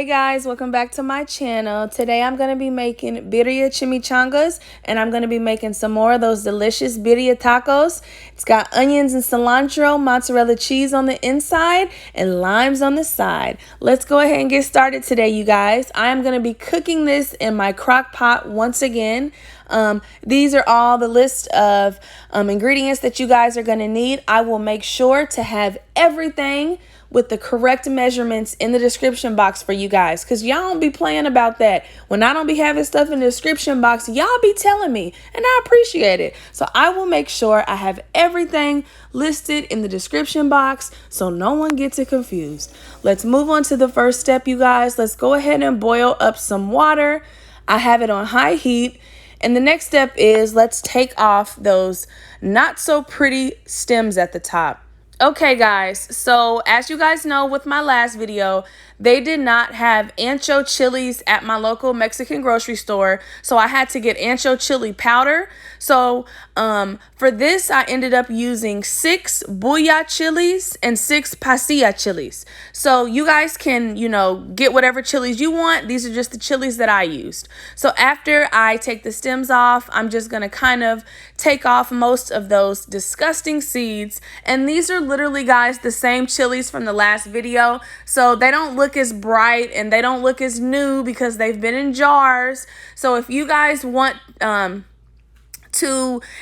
Hey guys, welcome back to my channel. Today I'm going to be making Birria Chimichangas, and I'm going to be making some more of those delicious birria tacos. It's got onions and cilantro, mozzarella cheese on the inside, and limes on the side. Let's go ahead and get started today, you guys. I am going to be cooking this in my crock pot once again. These are all the list of ingredients that you guys are going to need. I will make sure to have everything with the correct measurements in the description box for you guys, because y'all don't be playing about that. When I don't be having stuff in the description box, y'all be telling me, and I appreciate it. So I will make sure I have everything listed in the description box so no one gets it confused. Let's move on to the first step, you guys. Let's go ahead and boil up some water. I have it on high heat. And the next step is let's take off those not so pretty stems at the top. Okay guys, so as you guys know with my last video, they did not have ancho chilies at my local Mexican grocery store, so I had to get ancho chili powder. So for this, I ended up using 6 Birria chilies and 6 pasilla chilies. So you guys can, get whatever chilies you want. These are just the chilies that I used. So after I take the stems off, I'm just going to kind of take off most of those disgusting seeds. And these are literally, guys, the same chilies from the last video. So they don't look as bright and they don't look as new because they've been in jars. So if you guys want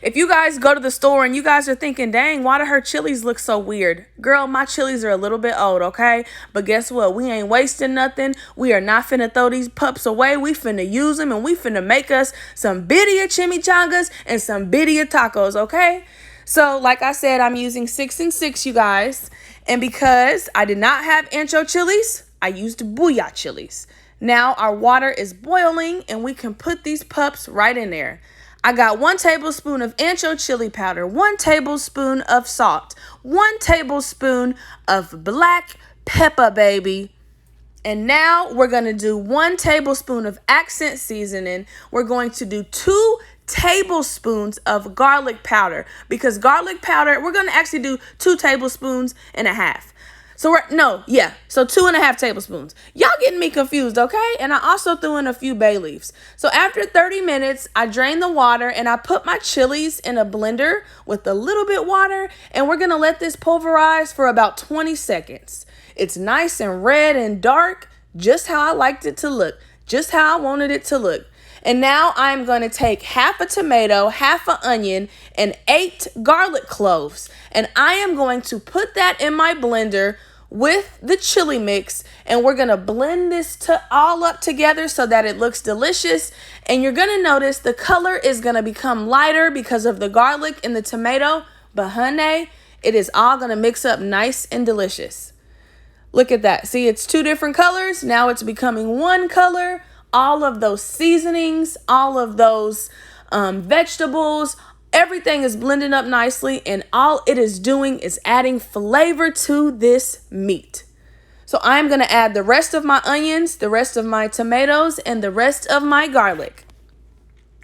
if you guys go to the store and you guys are thinking, dang, why do her chilies look so weird? Girl, my chilies are a little bit old, okay? But guess what? We ain't wasting nothing. We are not finna throw these pups away. We finna use them, and we finna make us some birria chimichangas and some birria tacos, okay? So like I said, I'm using 6 and 6, you guys. And because I did not have ancho chilies, I used Birria chilies. Now our water is boiling and we can put these pups right in there. I got 1 tablespoon of ancho chili powder, 1 tablespoon of salt, 1 tablespoon of black pepper, baby. And now we're going to do 1 tablespoon of accent seasoning. We're going to do 2 tablespoons of garlic powder, because garlic powder, we're going to actually do 2 tablespoons and a half. So so 2.5 tablespoons. Y'all getting me confused, okay? And I also threw in a few bay leaves. So after 30 minutes, I drained the water and I put my chilies in a blender with a little bit water, and we're gonna let this pulverize for about 20 seconds. It's nice and red and dark, just how I liked it to look, just how I wanted it to look. And now I'm going to take half a tomato, half an onion, and 8 garlic cloves. And I am going to put that in my blender with the chili mix, and we're going to blend this all up together so that it looks delicious. And you're going to notice the color is going to become lighter because of the garlic and the tomato, but honey, it is all going to mix up nice and delicious. Look at that. See, it's 2 different colors. Now it's becoming 1 color. All of those seasonings, all of those vegetables, everything is blending up nicely, and all it is doing is adding flavor to this meat. So I'm going to add the rest of my onions, the rest of my tomatoes, and the rest of my garlic.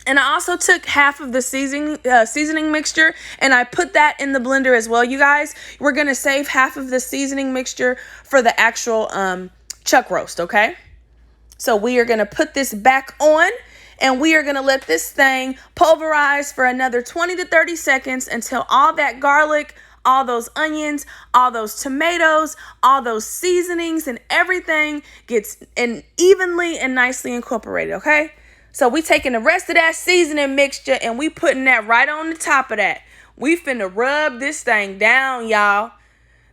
And I also took half of the seasoning mixture, and I put that in the blender as well, you guys. We're going to save half of the seasoning mixture for the actual chuck roast, okay? So we are going to put this back on, and we are going to let this thing pulverize for another 20 to 30 seconds until all that garlic, all those onions, all those tomatoes, all those seasonings, and everything gets evenly and nicely incorporated, okay? So we taking the rest of that seasoning mixture and we putting that right on the top of that. We finna rub this thing down, y'all.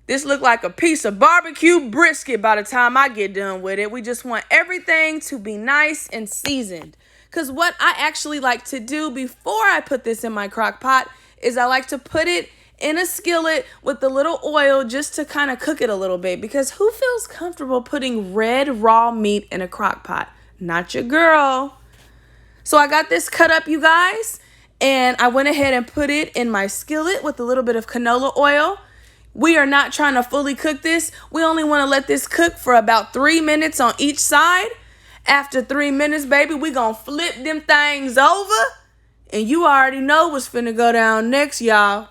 This look like a piece of barbecue brisket by the time I get done with it. We just want everything to be nice and seasoned. Because what I actually like to do before I put this in my crock pot is I like to put it in a skillet with a little oil just to kind of cook it a little bit. Because who feels comfortable putting red raw meat in a crock pot? Not your girl. So I got this cut up, you guys. And I went ahead and put it in my skillet with a little bit of canola oil. We are not trying to fully cook this. We only want to let this cook for about 3 minutes on each side. After 3 minutes, baby, we gonna flip them things over. And you already know what's finna go down next, y'all.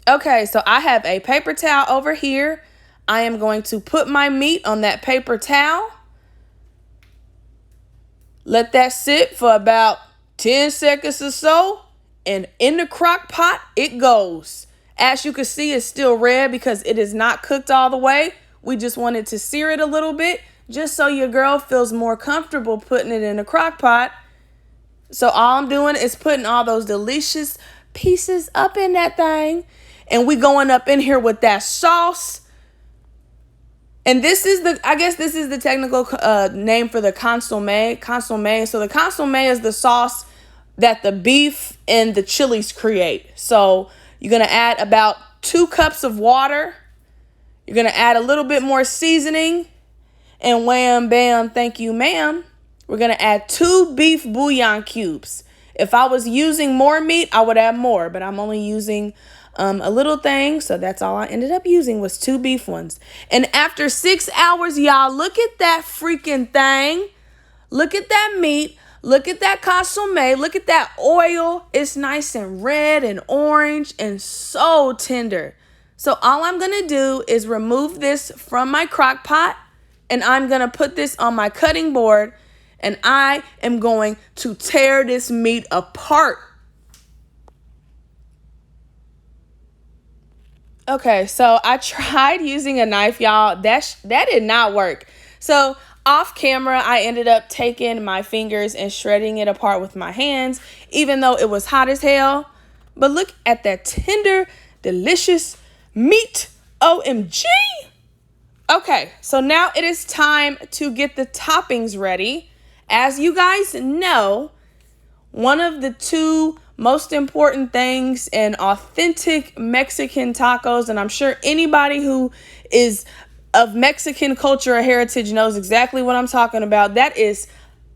Okay, so I have a paper towel over here. I am going to put my meat on that paper towel. Let that sit for about 10 seconds or so. And in the crock pot, it goes. As you can see, it's still red because it is not cooked all the way. We just wanted to sear it a little bit just so your girl feels more comfortable putting it in the crock pot. So all I'm doing is putting all those delicious pieces up in that thing. And we going up in here with that sauce. And this is I guess this is the technical name for the consommé. Consommé. So the consommé is the sauce that the beef and the chilies create. So you're going to add about 2 cups of water. You're going to add a little bit more seasoning. And wham, bam, thank you, ma'am. We're going to add 2 beef bouillon cubes. If I was using more meat, I would add more. But I'm only using a little thing. So that's all I ended up using was 2 beef ones. And after 6 hours, y'all, look at that freaking thing. Look at that meat. Look at that consommé. Look at that oil. It's nice and red and orange and so tender. So all I'm going to do is remove this from my crock pot. And I'm going to put this on my cutting board. And I am going to tear this meat apart. Okay, so I tried using a knife, y'all. That did not work. So off camera, I ended up taking my fingers and shredding it apart with my hands, even though it was hot as hell. But look at that tender, delicious meat. OMG. Okay, so now it is time to get the toppings ready. As you guys know, one of the 2 most important things in authentic Mexican tacos, and I'm sure anybody who is of Mexican culture or heritage knows exactly what I'm talking about, that is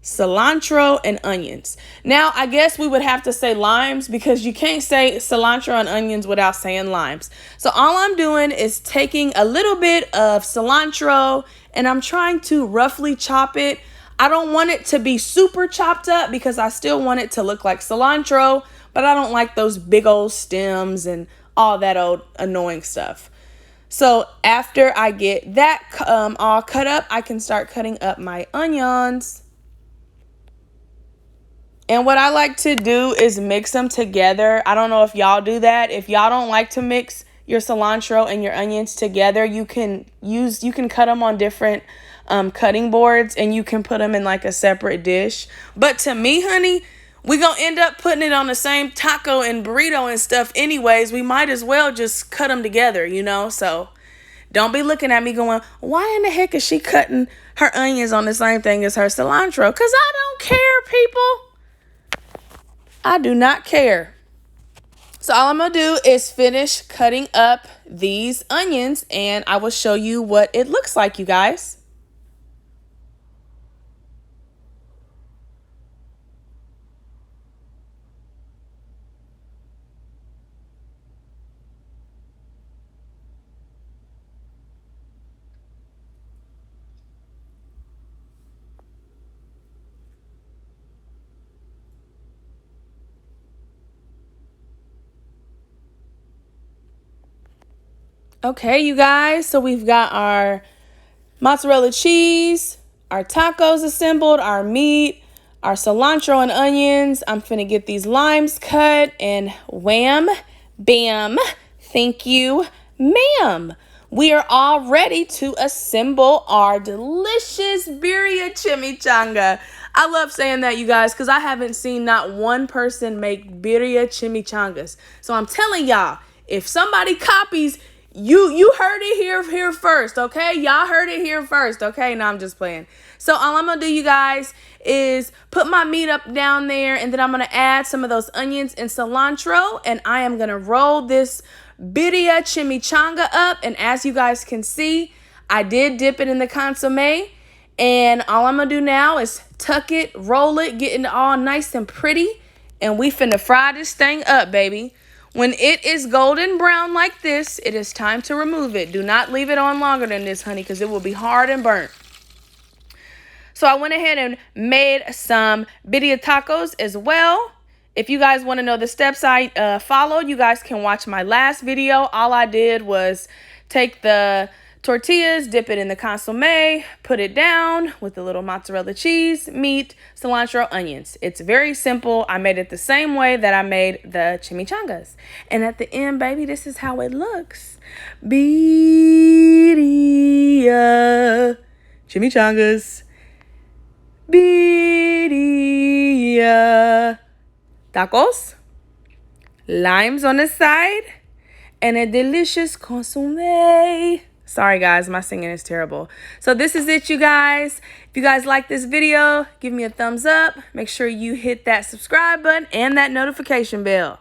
cilantro and onions. Now, I guess we would have to say limes because you can't say cilantro and onions without saying limes. So all I'm doing is taking a little bit of cilantro and I'm trying to roughly chop it. I don't want it to be super chopped up because I still want it to look like cilantro, but I don't like those big old stems and all that old annoying stuff. So after I get that all cut up, I can start cutting up my onions. And what I like to do is mix them together. I don't know if y'all do that. If y'all don't like to mix your cilantro and your onions together, you can cut them on different cutting boards and you can put them in like a separate dish. But to me, honey, we gonna end up putting it on the same taco and burrito and stuff anyways. We might as well just cut them together, you know? So don't be looking at me going, why in the heck is she cutting her onions on the same thing as her cilantro? Because I don't care, people. I do not care. So all I'm going to do is finish cutting up these onions and I will show you what it looks like, you guys. Okay, you guys, so we've got our mozzarella cheese, our tacos assembled, our meat, our cilantro and onions. I'm finna get these limes cut and wham, bam, thank you, ma'am. We are all ready to assemble our delicious birria chimichanga. I love saying that, you guys, because I haven't seen not one person make birria chimichangas. So I'm telling y'all, if somebody copies, you heard it here first, okay? Y'all heard it here first, okay? No, I'm just playing. So all I'm going to do, you guys, is put my meat up down there, and then I'm going to add some of those onions and cilantro, and I am going to roll this birria chimichanga up, and as you guys can see, I did dip it in the consommé, and all I'm going to do now is tuck it, roll it, get it all nice and pretty, and we finna fry this thing up, baby. When it is golden brown like this, it is time to remove it. Do not leave it on longer than this, honey, because it will be hard and burnt. So I went ahead and made some birria tacos as well. If you guys want to know the steps I followed, you guys can watch my last video. All I did was take the tortillas, dip it in the consommé, put it down with a little mozzarella cheese, meat, cilantro, onions. It's very simple. I made it the same way that I made the chimichangas. And at the end, baby, this is how it looks. Birria Chimichangas. Birria tacos, limes on the side, and a delicious consommé. Sorry guys, my singing is terrible. So this is it, you guys. If you guys like this video, give me a thumbs up. Make sure you hit that subscribe button and that notification bell.